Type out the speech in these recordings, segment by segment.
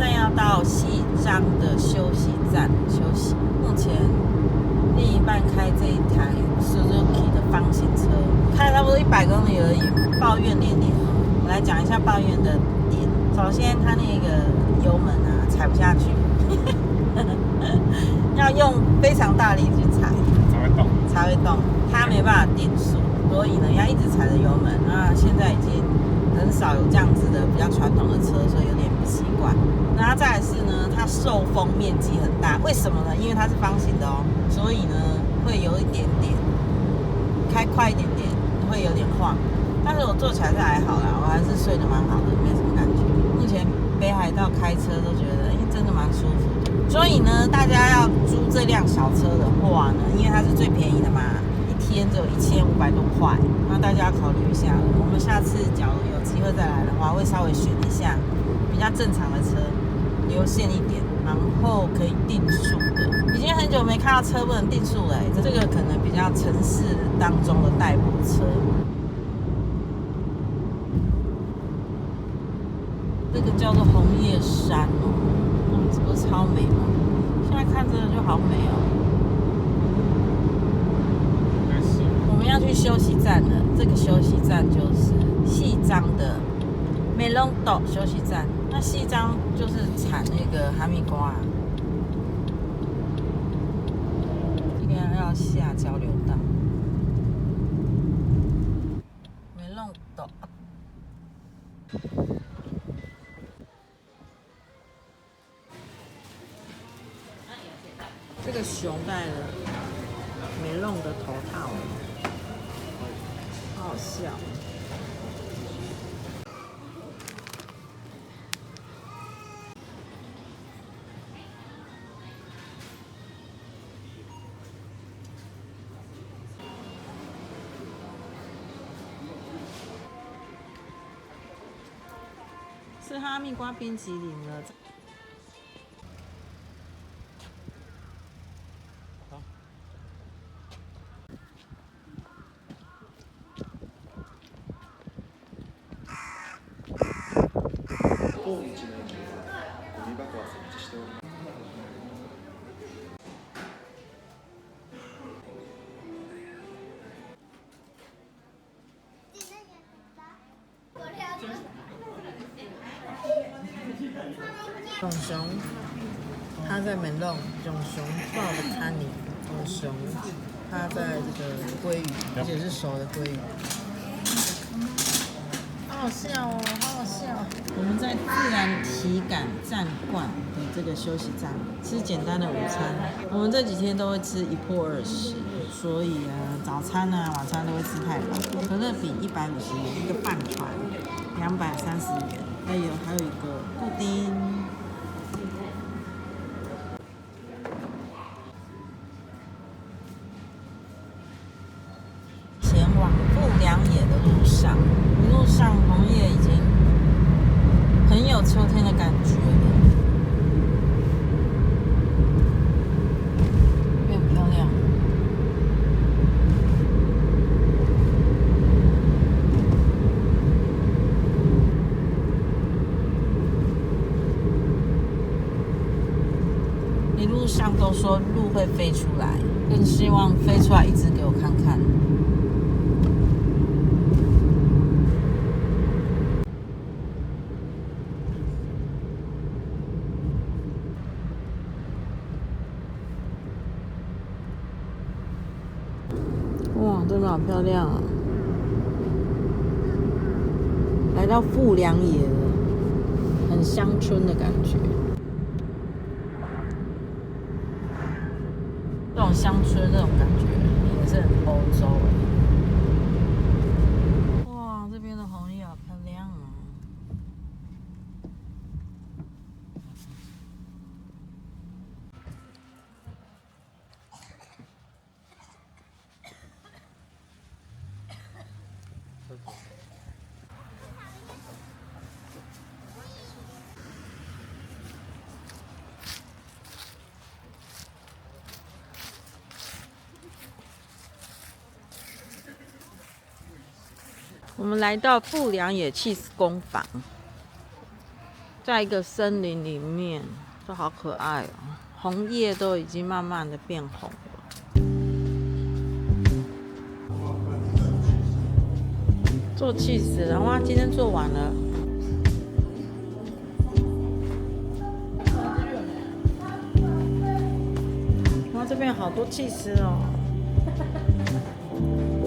在要到西彰的休息站休息。目前另一半开这一台 Suzuki 的方形车，开了差不多100公里而已，抱怨连连。我来讲一下抱怨的点。首先，它那个油门啊踩不下去，要用非常大力去踩才会动，它没办法定速，所以呢要一直踩着油门。那现在已经很少有这样子的比较传统的车，所以有点不习惯。然后再来是呢，它受风面积很大，为什么呢？因为它是方形的哦，所以呢会有一点点开快一点点，会有点晃。但是我坐起来是还好啦，我还是睡得蛮好的，没什么感觉。目前北海道开车都觉得，真的蛮舒服的。所以呢，大家要租这辆小车的话呢，因为它是最便宜的嘛，一天只有1500多块，那大家要考虑一下了。我们下次假如有机会再来的话，会稍微选一下比较正常的车，流线一点，然后可以定速的。已经很久没看到车不能定速了，这个可能比较城市当中的代步车。这个叫做红叶山哦，这不是超美吗？现在看真的就好美哦。我们要去休息站了，这个休息站就是细张的美隆岛休息站。那细张就是产那个哈密瓜，这个要下交流道。美隆岛。这个熊戴了美隆的头套，好好笑。是哈密瓜冰淇淋了。熊熊，它在美隆，熊熊抱的看你，熊熊，它在这个鲑鱼，而且是熟的鲑鱼，好好笑哦，好好笑。我们在自然体感站馆的这个休息站吃简单的午餐，我们这几天都会吃1破20，所以早餐啊、晚餐都会吃太饱。可乐饼150元，一个饭团230元，还有一个布丁。前往富良野的路上，一路上红叶已经很有秋天的感觉了，越漂亮。一路上都说鹿会飞出来，更希望飞出来一只给我看看。哇，真的好漂亮啊！来到富良野了，很乡村的感觉。这种乡村这种感觉也是很欧洲哇，这边的红叶好漂亮啊！我们来到富良野 cheese 工坊，在一个森林里面，这好可爱哦！红叶都已经慢慢的变红了。做起司，然后今天做完了。哇，这边有好多起司哦。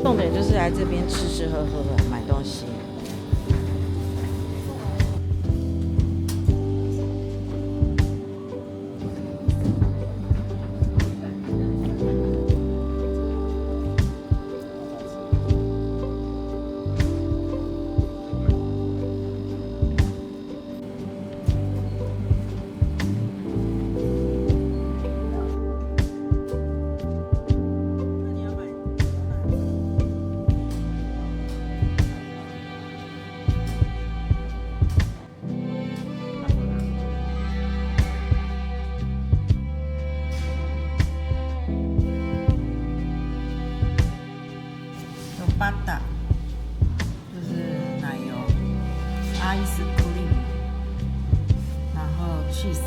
重点就是来这边吃吃喝喝，买东西。巴达就是奶油，ice cream， 然后 cheese。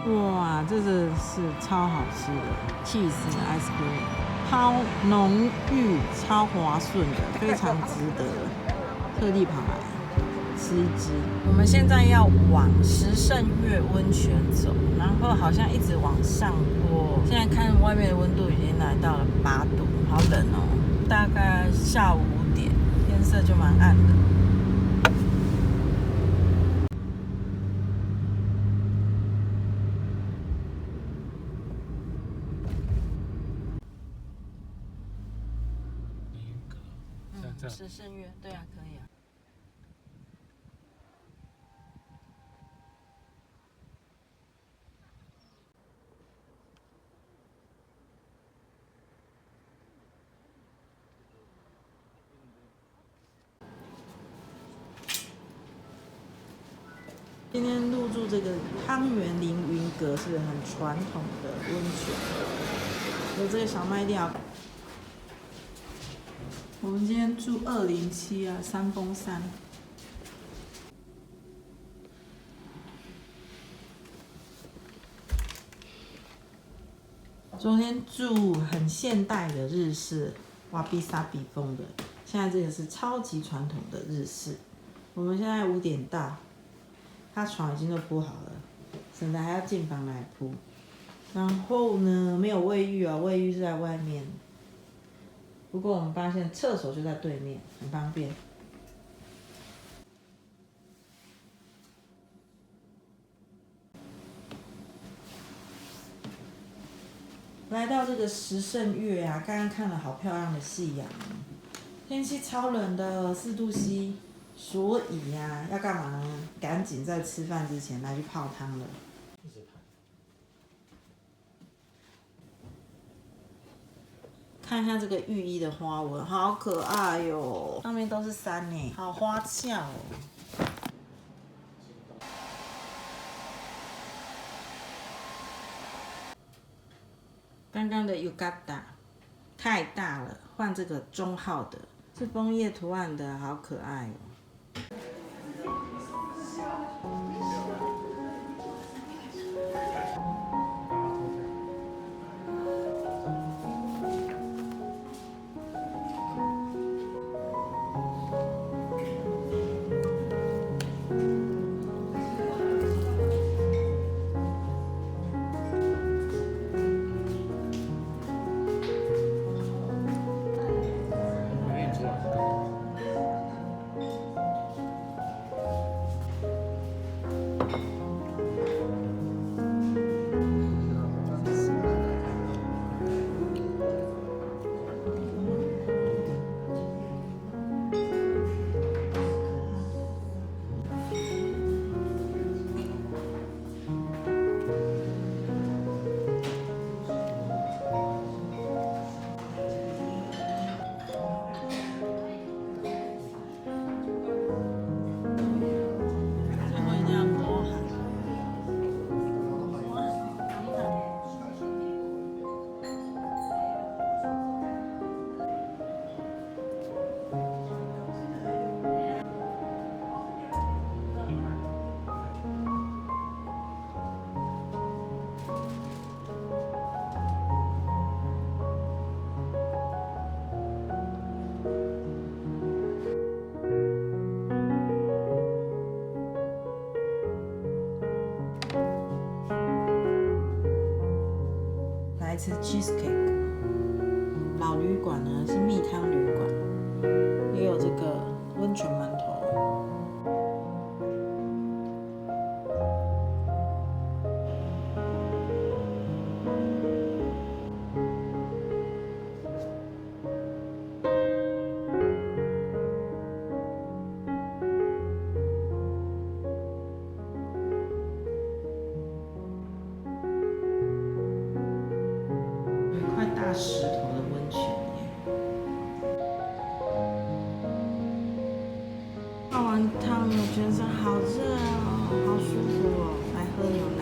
哇，这个是超好吃的 cheese ice cream， 超浓郁、超滑顺的，非常值得，特地跑来吃一支。我们现在要往石胜岳温泉走，然后好像一直往上坡。现在看外面的温度已经来到了8度，好冷哦。大概下午5点，天色就蛮暗的。石胜岳，对啊，可以啊。今天入住这个汤圆凌云阁是很传统的温泉，有这个小卖店啊。我们今天住207啊，三峰山。昨天住很现代的日式瓦比萨比风的，现在这个是超级传统的日式。我们现在5点到，他床已经都铺好了，省得还要进房来铺。然后呢，没有卫浴啊，卫浴是在外面。不过我们发现厕所就在对面，很方便。来到这个石胜岳啊，刚刚看了好漂亮的夕阳，天气超冷的4度C，所以呀，要干嘛呢？赶紧在吃饭之前来去泡汤了。看一下这个浴衣的花纹，好可爱哟！上面都是山呢，好花俏哦。刚刚的 Yukata 太大了，换这个中号的，是枫叶图案的，好可爱哦。来吃 cheesecake。老旅馆呢是蜜汤旅馆，也有这个温泉馒头。大石头的温泉耶，泡完汤我全身好热哦，好舒服哦，来喝牛奶。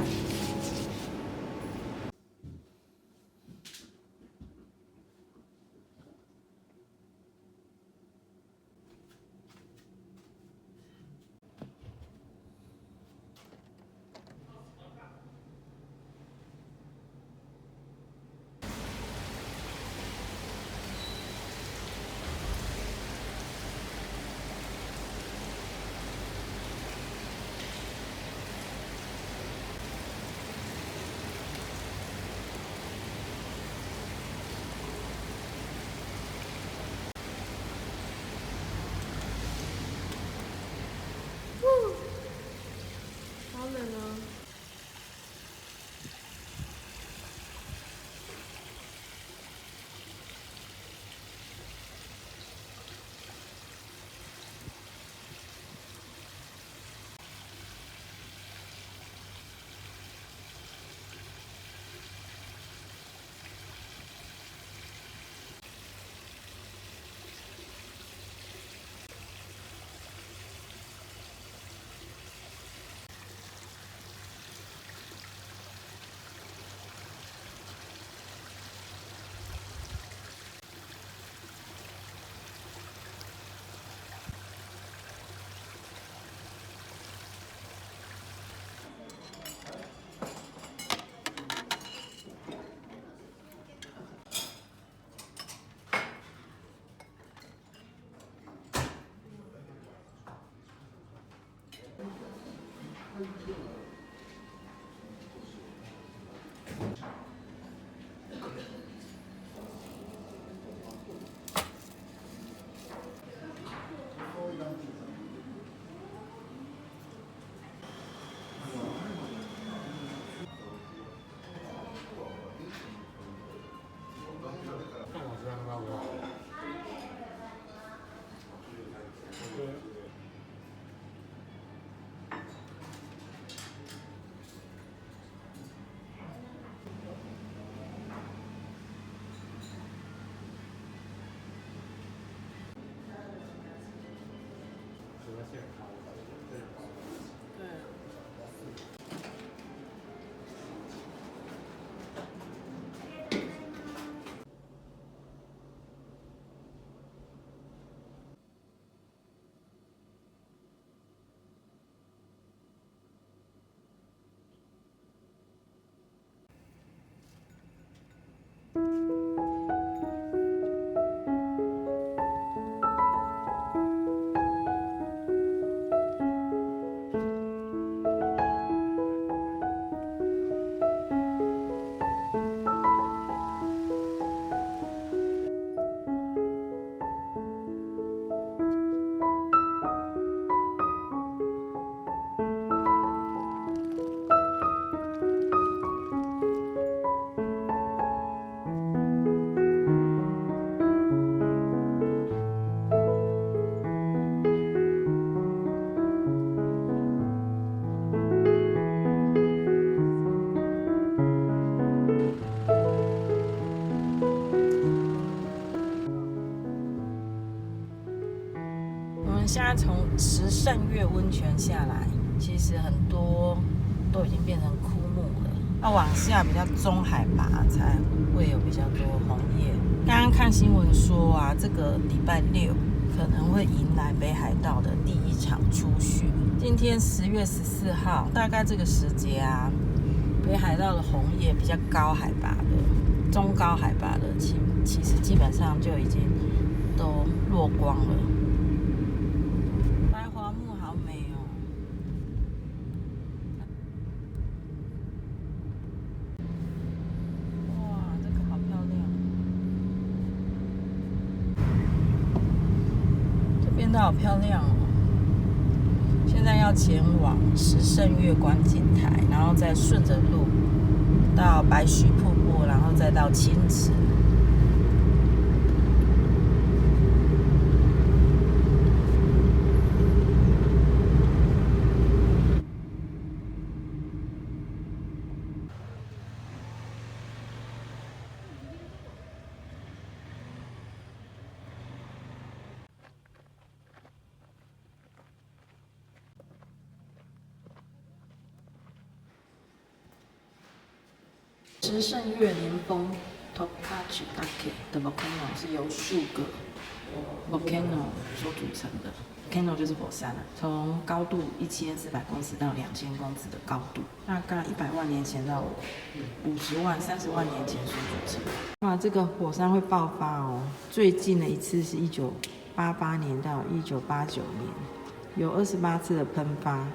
好冷哦。现在从十胜岳温泉下来，其实很多都已经变成枯木了。要往下比较中海拔才会有比较多红叶。刚刚看新闻说啊，这个礼拜六可能会迎来北海道的第一场初雪。今天10月14号，大概这个时节啊，北海道的红叶比较高海拔的、中高海拔的，其实基本上就已经都落光了。白桦木好美哦！哇，这的好漂亮哦！现在要前往石胜月观景台，然后再顺着路到白须瀑布，然后再到青池。石胜月连峰 Tokachitake 的 volcano 是由数个 volcano 所组成的 ，volcano 就是火山啊，从高度1400公尺到2000公尺的高度，大概100万年前到50万、30万年前所组成。哇，这个火山会爆发哦！最近的一次是1988年到1989年，有28次的喷发。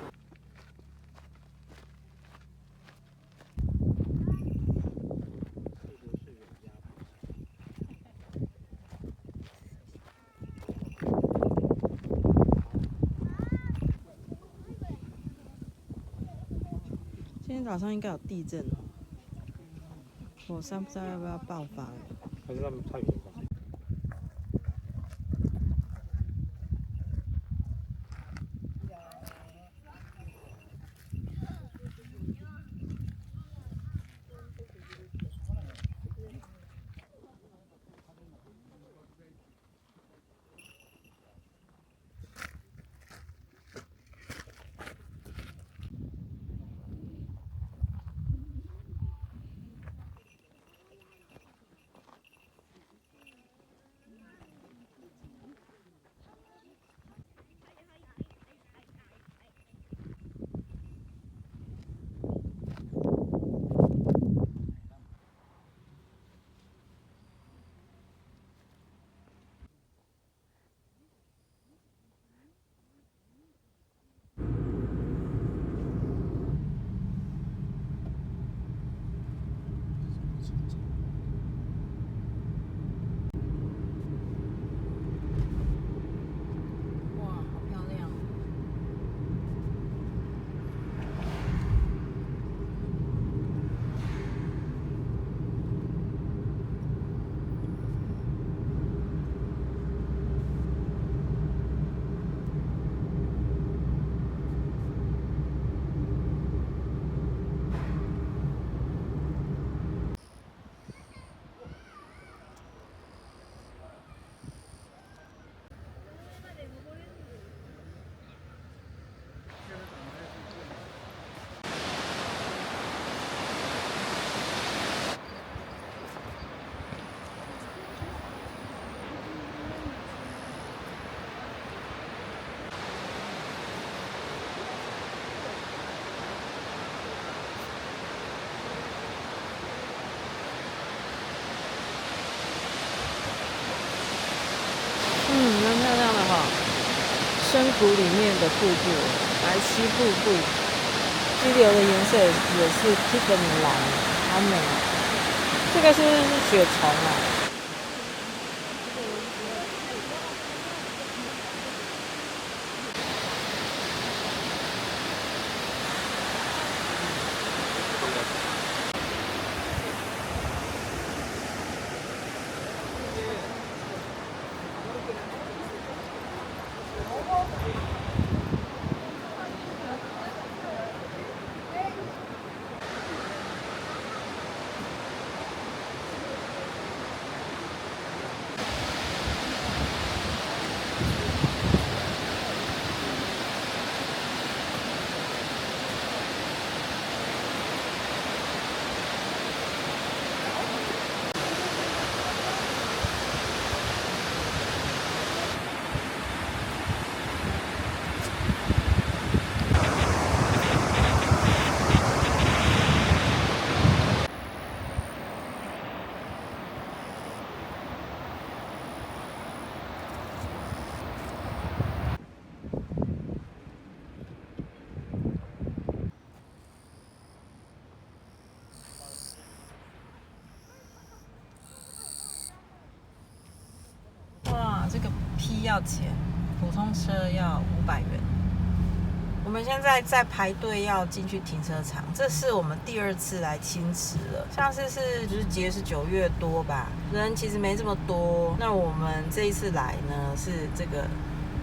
今天早上应该有地震哦，火山不知道要不要爆发了。还是他们太频繁。蛮漂亮的哈，深谷里面的瀑布，白须瀑布，激流的颜色也是 Tiffany 蓝，好美啊！这个是不是雪虫啊？这个批要钱。普通车要500元。我们现在在排队要进去停车场，这是我们第2次来青池了。上次就是节是9月多吧，人其实没这么多。那我们这一次来呢，是这个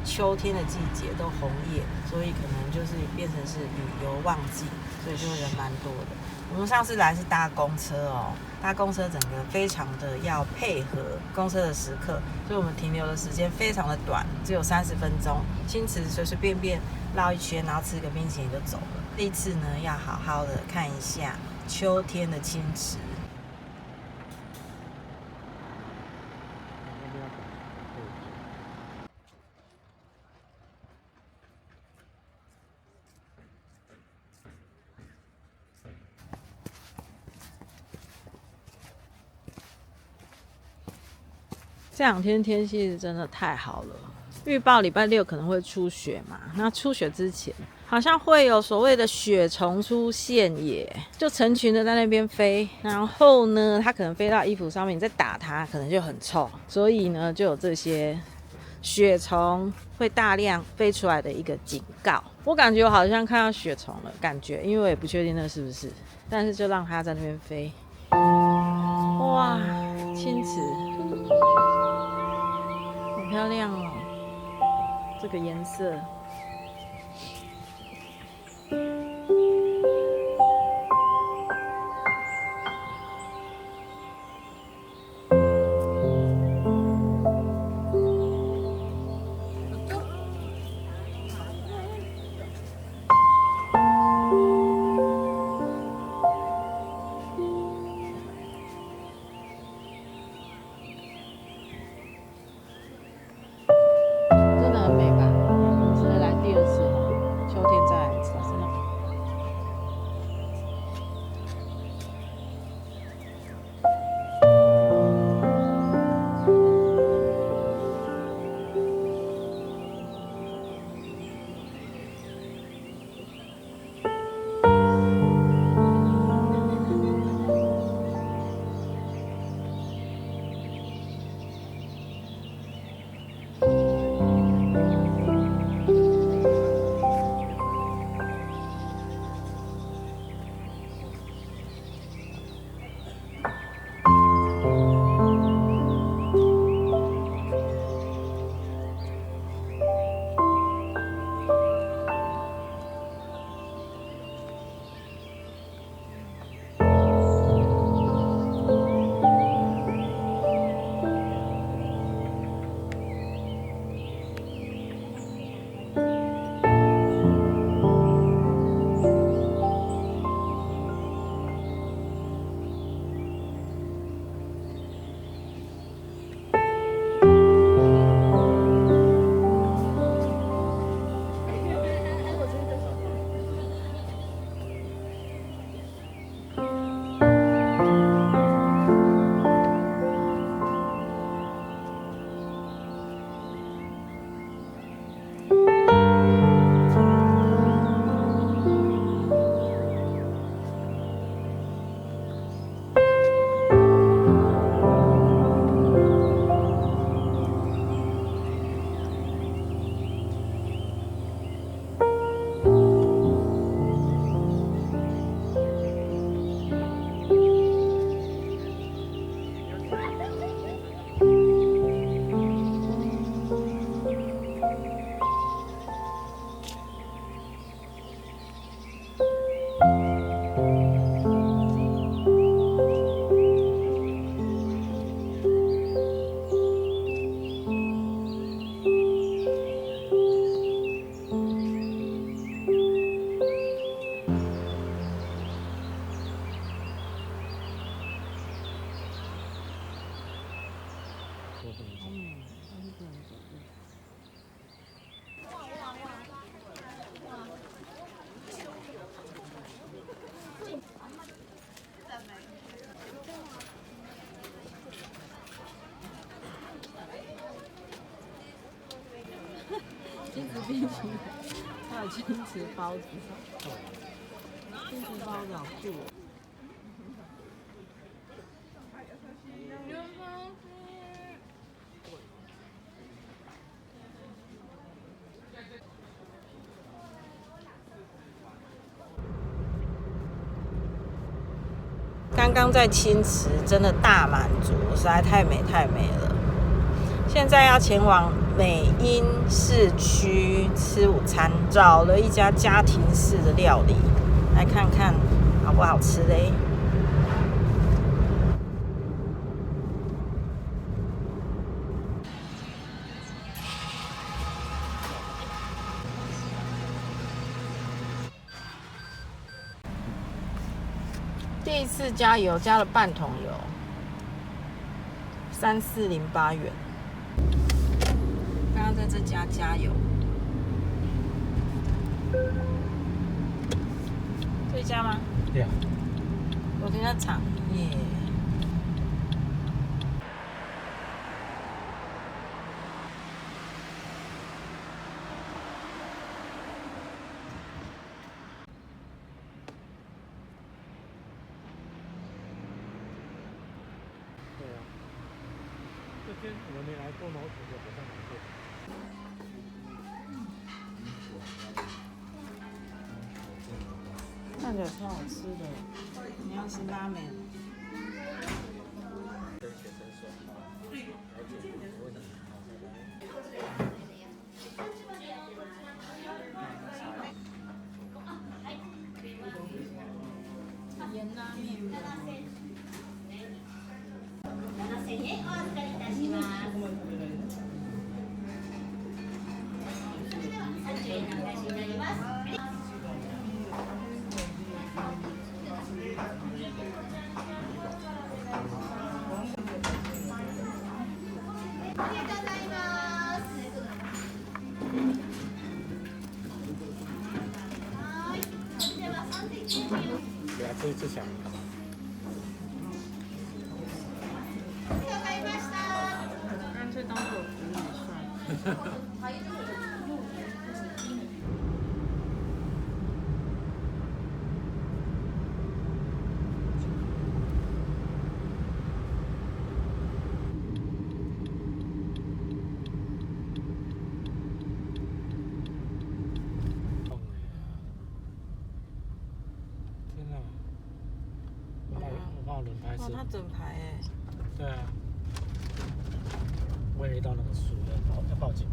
秋天的季节，都红叶，所以可能就是变成是旅游旺季，所以就人蛮多的。我们上次来是搭公车哦，搭公车整个非常的要配合公车的时刻，所以我们停留的时间非常的短，只有30分钟。青池随随便便绕一圈，然后吃个冰淇淋就走了。这一次呢，要好好的看一下秋天的青池。这2天天气真的太好了，预报礼拜6可能会出雪嘛，那出雪之前好像会有所谓的雪虫出现耶，就成群的在那边飞，然后呢它可能飞到衣服上面，你再打它可能就很臭，所以呢就有这些雪虫会大量飞出来的一个警告。我感觉我好像看到雪虫了，感觉，因为我也不确定那是不是，但是就让它在那边飞。哇，青池好漂亮哦，这个颜色。金池冰淇淋，还有金池包子，金池包子好酷哦。刚刚在青池真的大满足，实在太美了。现在要前往美英市区吃午餐，找了一家家庭式的料理，来看看好不好吃嘞。第一次加油加了半桶油，3408元。刚刚在这家加油，这家吗？对啊。我停车场耶。对啊。这天我没来过，然后我好像来过。看起来超好吃的，你要吃拉面？盐拉面。来吃一次小。干脆当做服务算了。天哪！我怕我轮胎是。它整排哎。对啊。我也遇到那个树，要报警。